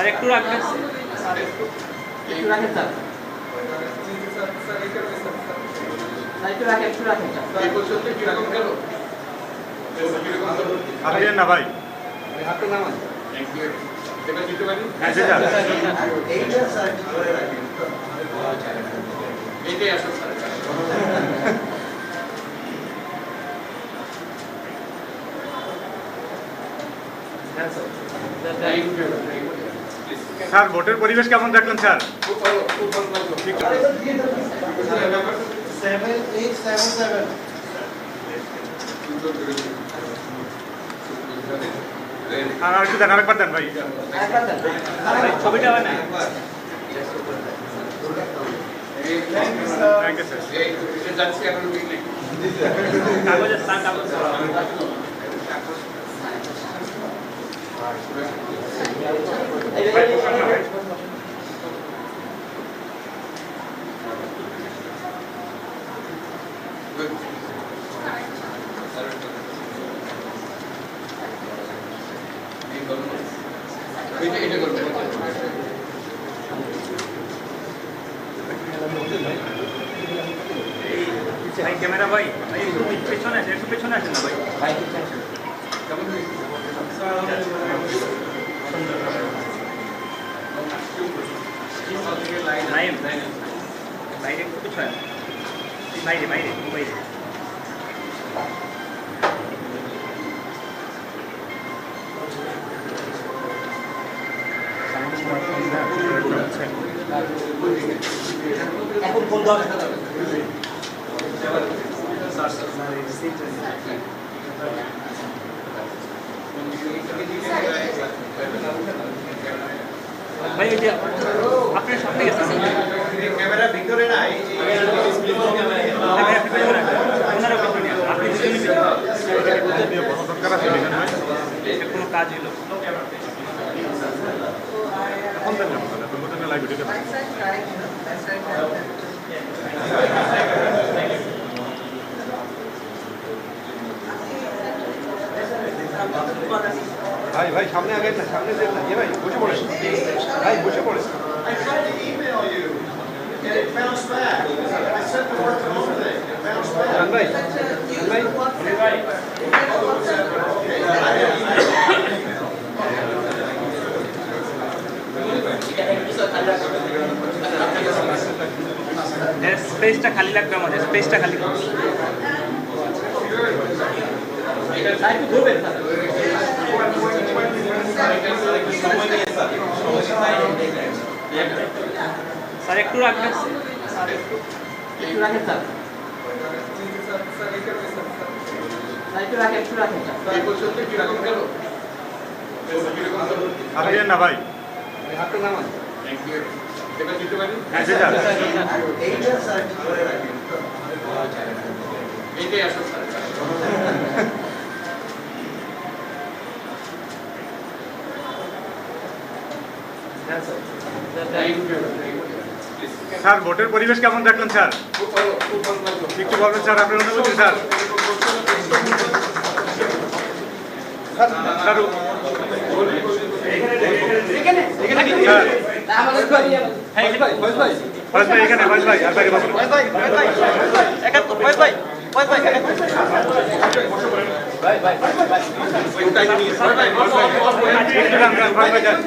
Sir একটু রাখবেন, sir একটু রাখেন স্যার, একটু রাখেন না ভাই হাতটা নামান। এইটাই আসল স্যার। স্যার ভোটের পরিবেশ কেমন দেখলেন স্যার? খুব ভালো, খুব ভালো লাগলো। ঠিক আর একটু দেন, আরেকবার দেন ভাই। ছবিটা হয় না। Thank you sir. যাচ্ছি এখন পিকনিক। কাগজের স্যার কাগজ ভাই ক্যামেরা ভাই একটু পেছনে আসেন, একটু পেছনে আসেন না ভাই। লাইন বাইরে একটু পিছনে, বাইরে বাইরে বাইরে। এখন ফোন দাও। ভাই এই যে আপনার সামনে গেছেন ক্যামেরা ভিতরে নাই, আপনি কোনো কাজ হলো এখন দেন না, এখন লাইভ ভিডিও দেন। ভাই ভাই সামনে আগে না, সামনে দেন না। ভাই বসে পড়ে, ভাই বসে পড়ে। I tried to email you, and it bounced back. I sent the word to Monday, it bounced back. জান ভাই, জান ভাই, স্পেসটা খালি লাগবে, আমাদের স্পেসটা খালি করুন। স্যার একটু রাখবেন, স্যার একটু রাখেন স্যার, একটু রাখেন এই পর্যন্ত কিরকম গেল? আর না ভাই। হাতটা নামান। এবার দিতে পারি? এইটাই আসল স্যার। স্যার ভোটের পরিবেশ কেমন দেখলেন স্যার? খুব ভালো, খুব ভালো লাগলো। একটু বলবেন স্যার আপনার অনুভূতি স্যার? স্যার ফয়েজ ভাই এখানে, ফয়েজ ভাই আর বাইরে বসুন। একটু যান, ফয়েজ ভাই যান।